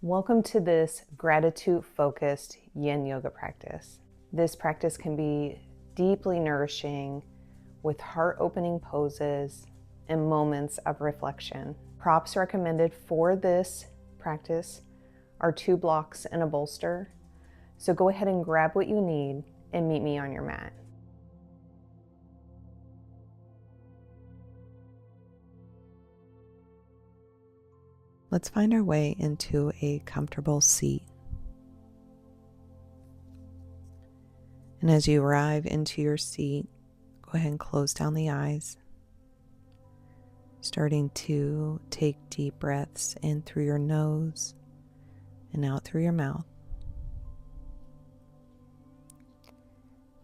Welcome to this gratitude-focused Yin Yoga practice. This practice can be deeply nourishing with heart-opening poses and moments of reflection. Props recommended for this practice are 2 blocks and a bolster. So go ahead and grab what you need and meet me on your mat. Let's find our way into a comfortable seat. And as you arrive into your seat, go ahead and close down the eyes, starting to take deep breaths in through your nose and out through your mouth.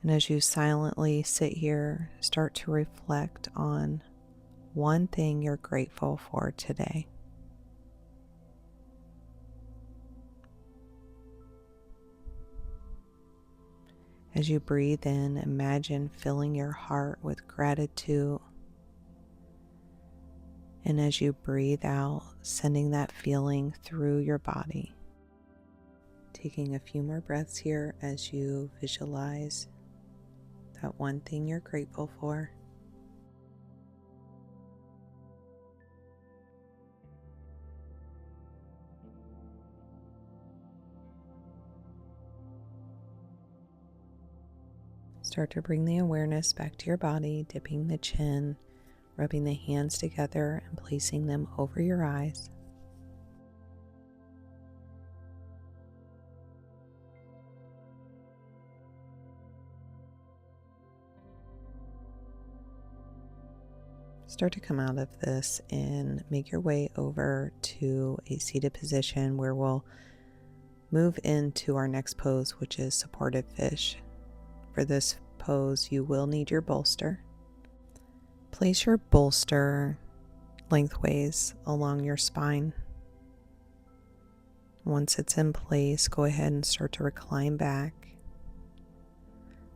And as you silently sit here, start to reflect on one thing you're grateful for today. As you breathe in, imagine filling your heart with gratitude. And as you breathe out, sending that feeling through your body. Taking a few more breaths here as you visualize that one thing you're grateful for. Start to bring the awareness back to your body, dipping the chin, rubbing the hands together and placing them over your eyes. Start to come out of this and make your way over to a seated position where we'll move into our next pose, which is supported fish. For this pose, you will need your bolster. Place your bolster lengthways along your spine. Once it's in place, go ahead and start to recline back,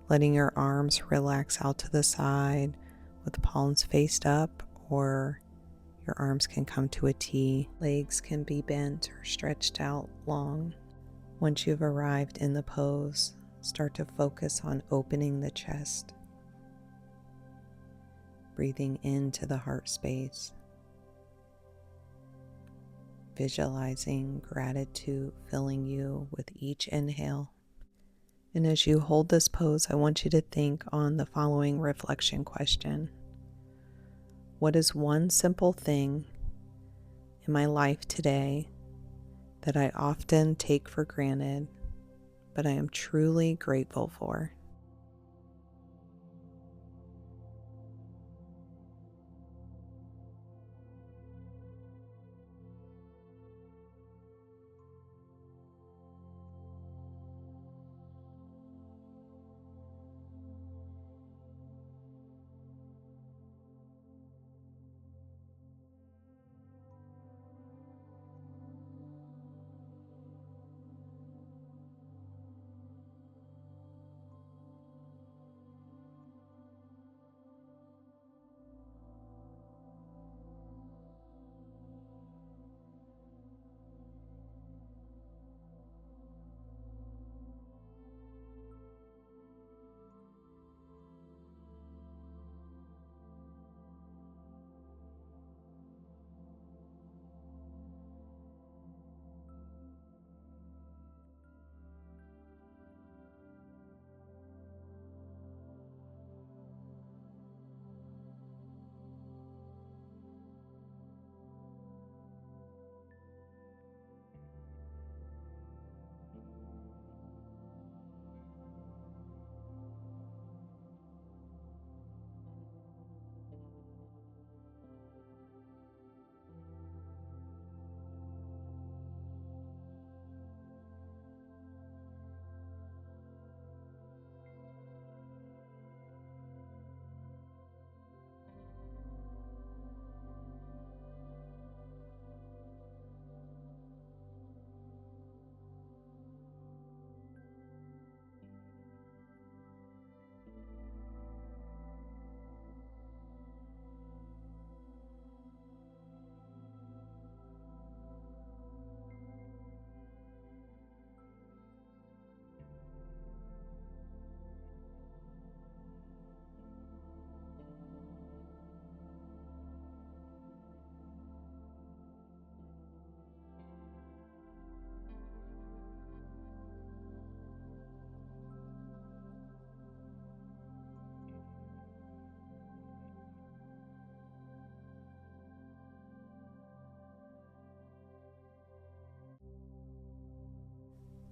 letting your arms relax out to the side with the palms faced up, or your arms can come to a T. Legs can be bent or stretched out long. Once you've arrived in the pose, start to focus on opening the chest, breathing into the heart space, visualizing gratitude filling you with each inhale. And as you hold this pose, I want you to think on the following reflection question. What is one simple thing in my life today that I often take for granted, but I am truly grateful for?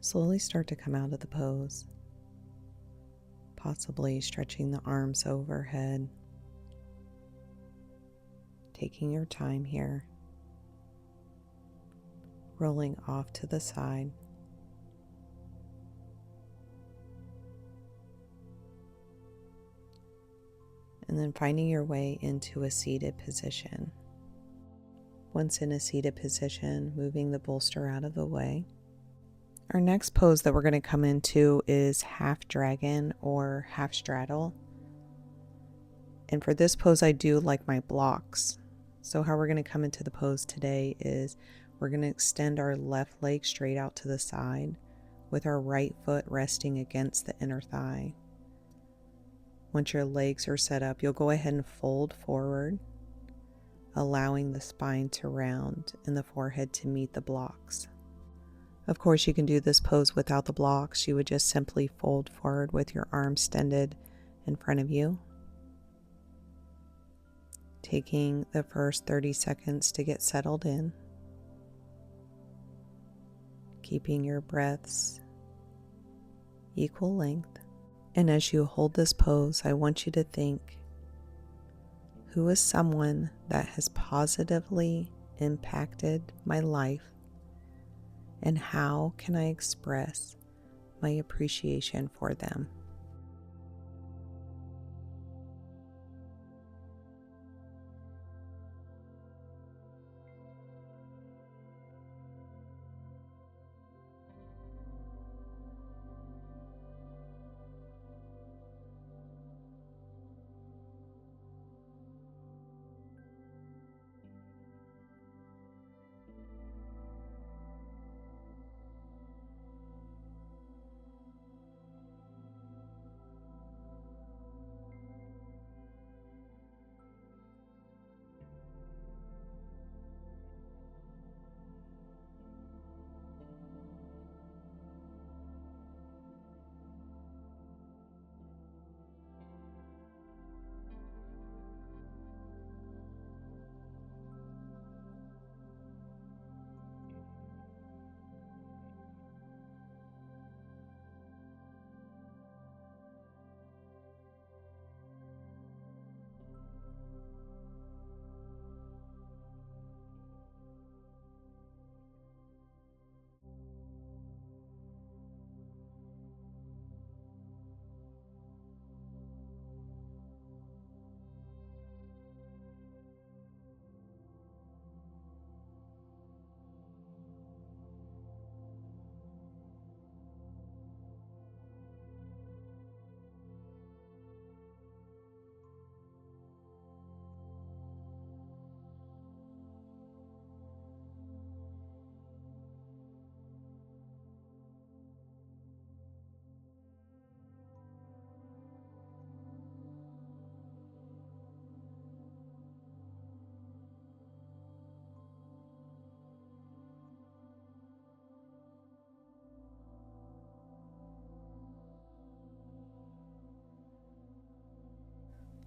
Slowly start to come out of the pose, possibly stretching the arms overhead, taking your time here, rolling off to the side. And then finding your way into a seated position. Once in a seated position, moving the bolster out of the way. Our next pose that we're going to come into is half dragon or half straddle. And for this pose, I do like my blocks. So how we're going to come into the pose today is we're going to extend our left leg straight out to the side with our right foot resting against the inner thigh. Once your legs are set up, you'll go ahead and fold forward, allowing the spine to round and the forehead to meet the blocks. Of course, you can do this pose without the blocks. You would just simply fold forward with your arms extended in front of you. Taking the first 30 seconds to get settled in. Keeping your breaths equal length. And as you hold this pose, I want you to think, who is someone that has positively impacted my life, and how can I express my appreciation for them?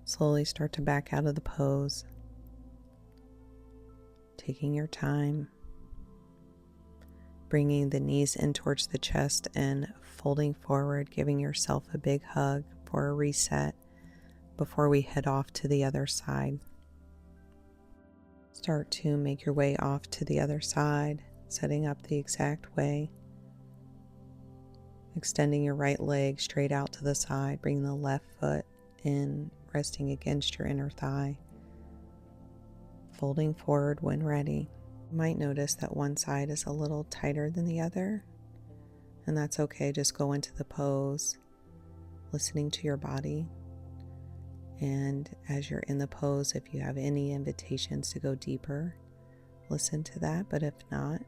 Slowly start to back out of the pose, taking your time, bringing the knees in towards the chest and folding forward, giving yourself a big hug for a reset before we head off to the other side. Start to make your way off to the other side, setting up the exact way. Extending your right leg straight out to the side, bringing the left foot in, resting against your inner thigh. Folding forward when ready. You might notice that one side is a little tighter than the other, and that's okay. Just go into the pose, listening to your body. And as you're in the pose, if you have any invitations to go deeper, listen to that. But if not,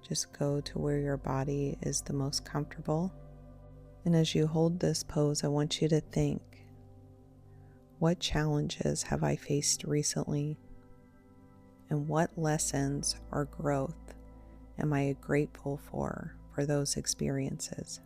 just go to where your body is the most comfortable. And as you hold this pose, I want you to think, what challenges have I faced recently? And what lessons or growth am I grateful for those experiences?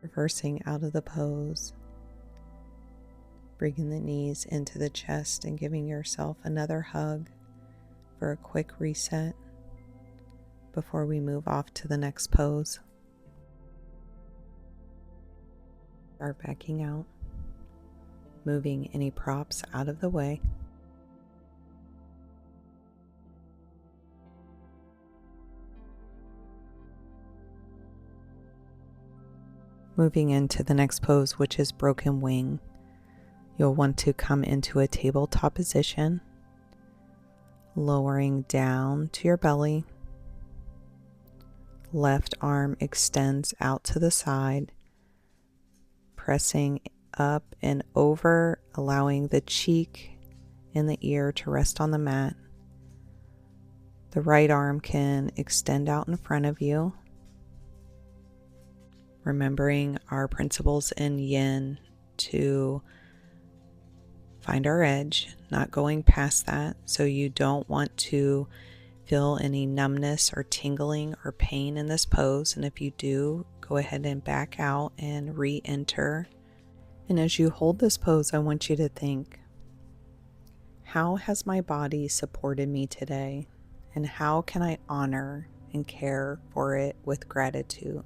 reversing out of the pose, bringing the knees into the chest and giving yourself another hug for a quick reset before we move off to the next pose. Start backing out, moving any props out of the way. Moving into the next pose, which is broken wing. You'll want to come into a tabletop position, lowering down to your belly. Left arm extends out to the side, pressing up and over, allowing the cheek and the ear to rest on the mat. The right arm can extend out in front of you, remembering our principles in Yin to find our edge, not going past that. So you don't want to feel any numbness or tingling or pain in this pose. And if you do, go ahead and back out and re-enter. And as you hold this pose, I want you to think, how has my body supported me today? And how can I honor and care for it with gratitude?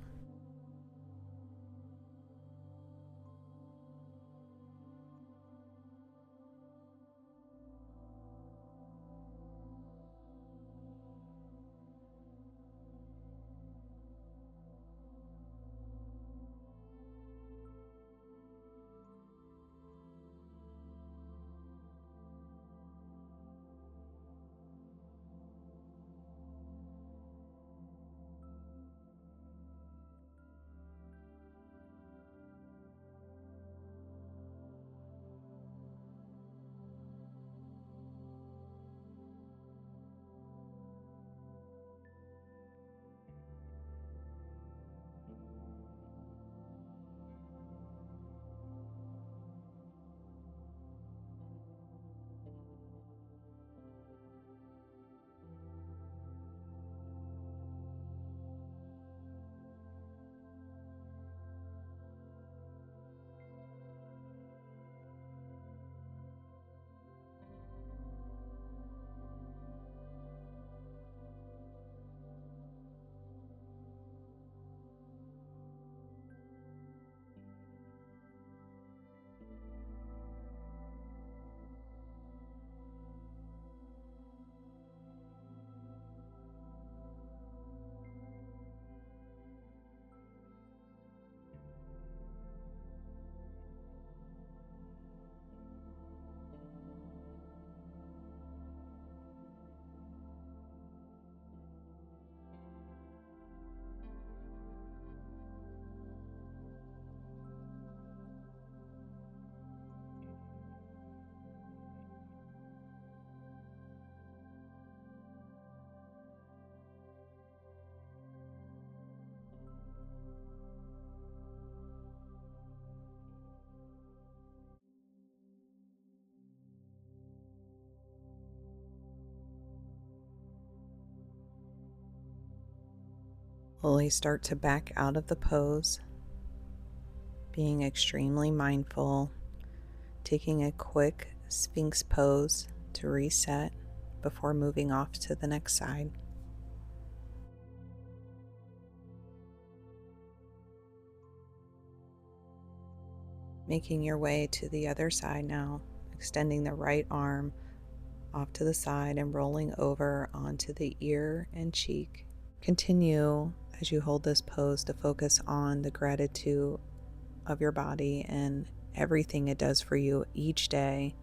Slowly start to back out of the pose, being extremely mindful, taking a quick Sphinx pose to reset before moving off to the next side. Making your way to the other side now, extending the right arm off to the side and rolling over onto the ear and cheek. Continue as you hold this pose to focus on the gratitude of your body and everything it does for you each day,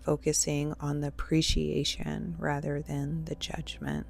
focusing on the appreciation rather than the judgment.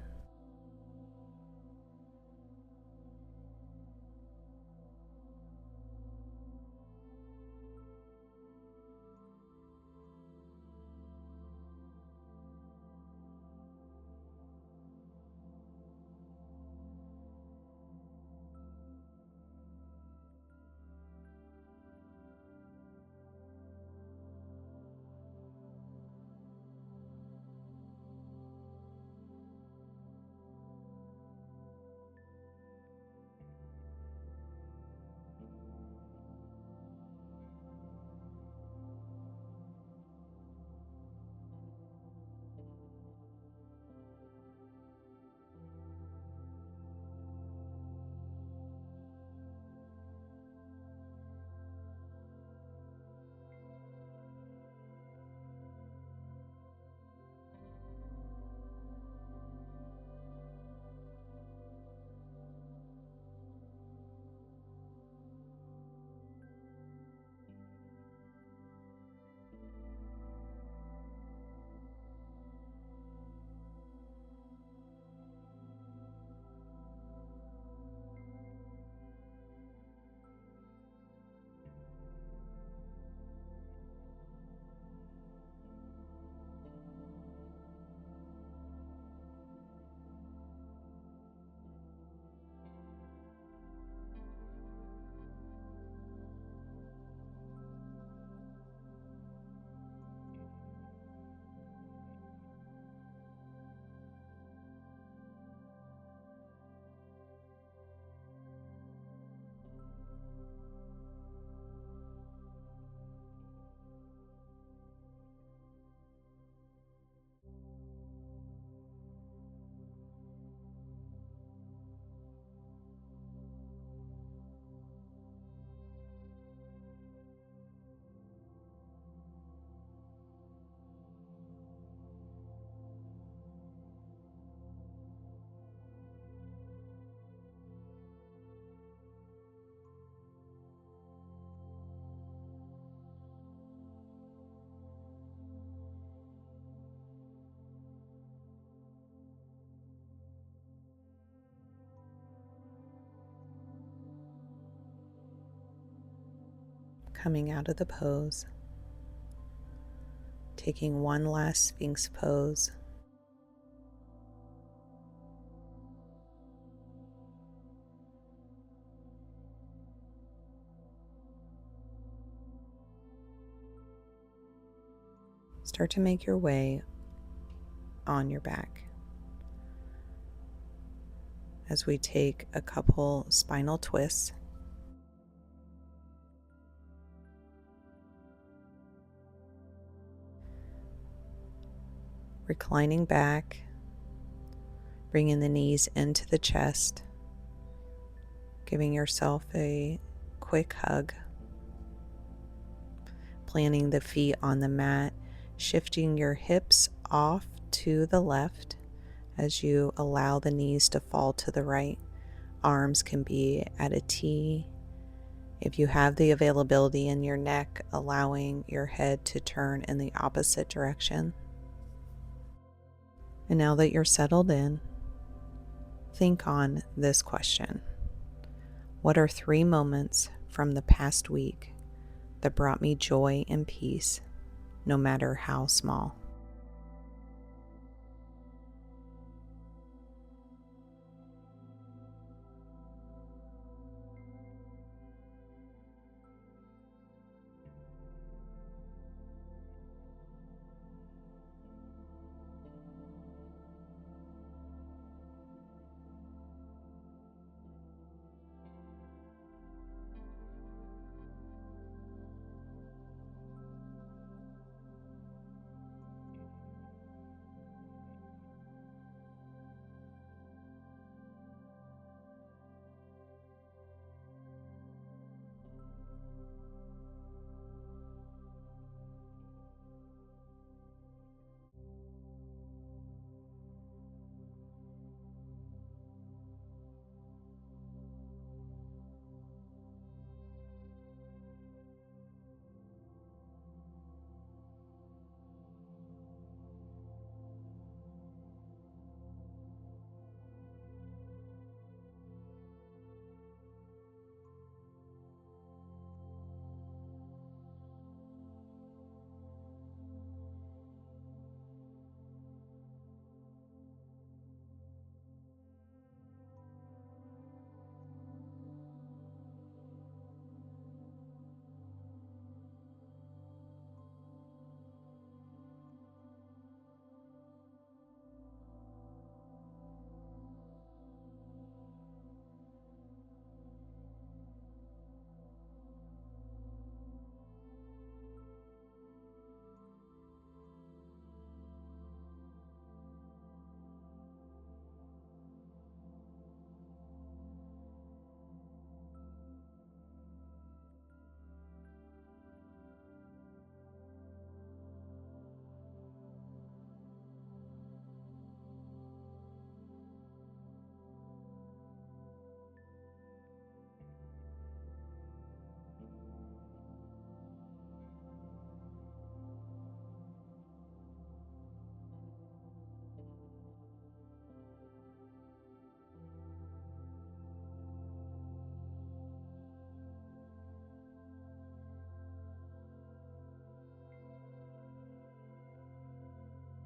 Coming out of the pose, taking one last Sphinx pose. Start to make your way on your back as we take a couple spinal twists. Reclining back, bringing the knees into the chest, giving yourself a quick hug, planting the feet on the mat, shifting your hips off to the left as you allow the knees to fall to the right. Arms can be at a T. If you have the availability in your neck, allowing your head to turn in the opposite direction. And now that you're settled in, think on this question. What are 3 moments from the past week that brought me joy and peace, no matter how small?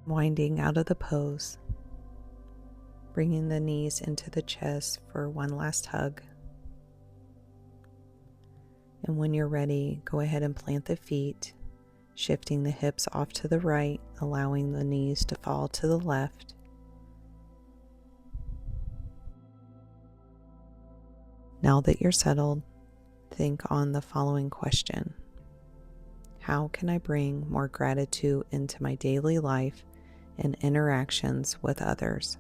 Winding out of the pose, bringing the knees into the chest for one last hug. And when you're ready, go ahead and plant the feet, shifting the hips off to the right, allowing the knees to fall to the left. Now that you're settled, think on the following question. How can I bring more gratitude into my daily life and interactions with others?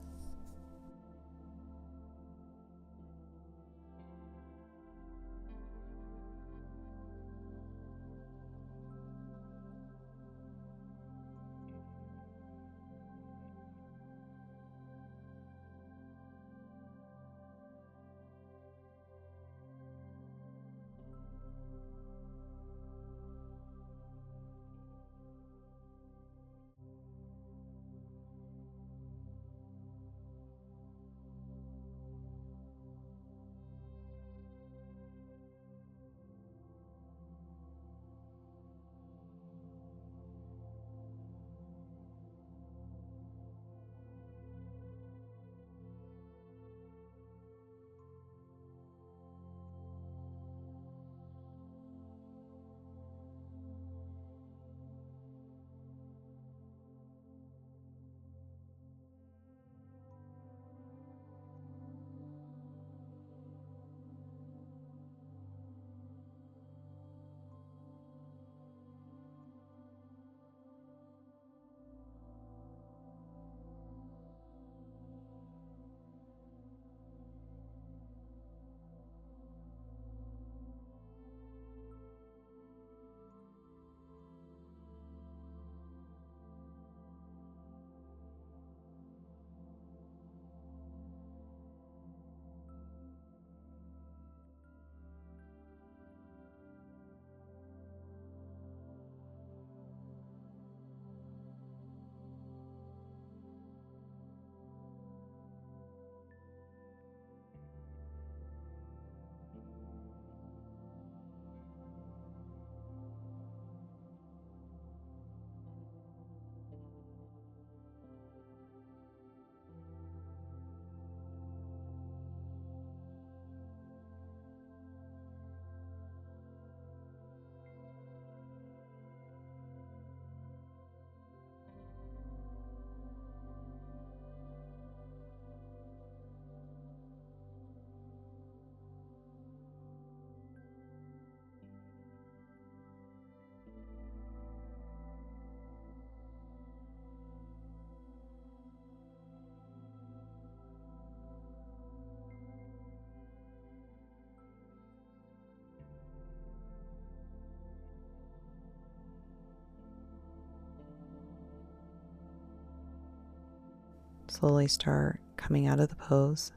Slowly start coming out of the pose.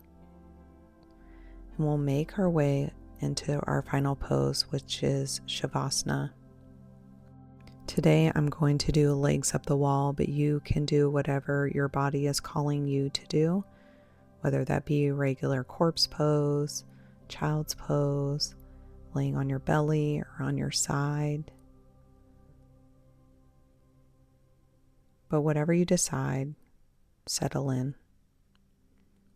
And we'll make our way into our final pose, which is Shavasana. Today I'm going to do legs up the wall, but you can do whatever your body is calling you to do, whether that be regular corpse pose, child's pose, laying on your belly or on your side. But whatever you decide, settle in.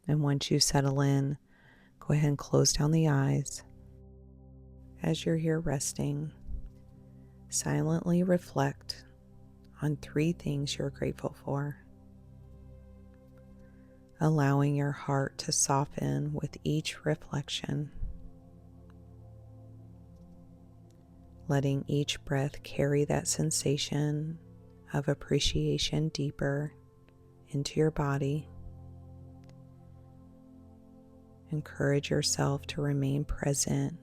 And once you settle in, go ahead and close down the eyes. As you're here resting, silently reflect on 3 things you're grateful for, allowing your heart to soften with each reflection, letting each breath carry that sensation of appreciation deeper into your body. Encourage yourself to remain present,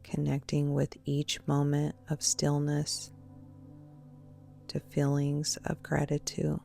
connecting with each moment of stillness to feelings of gratitude.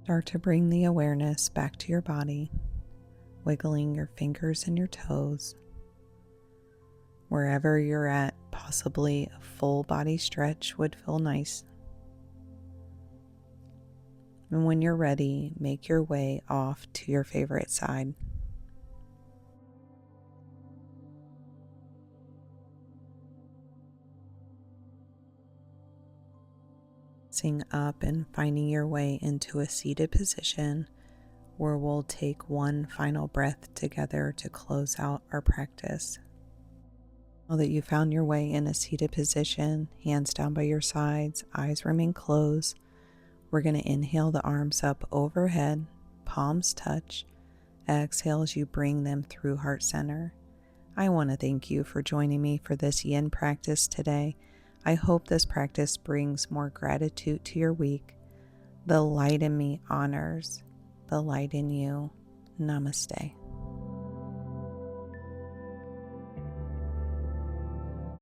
Start to bring the awareness back to your body, wiggling your fingers and your toes. Wherever you're at, possibly a full body stretch would feel nice. And when you're ready, make your way off to your favorite side. Sing up and finding your way into a seated position where we'll take one final breath together to close out our practice. Now that you found your way in a seated position, hands down by your sides, eyes remain closed, we're going to inhale the arms up overhead, palms touch. Exhale as you bring them through heart center. I want to thank you for joining me for this yin practice today. I hope this practice brings more gratitude to your week. The light in me honors the light in you. Namaste.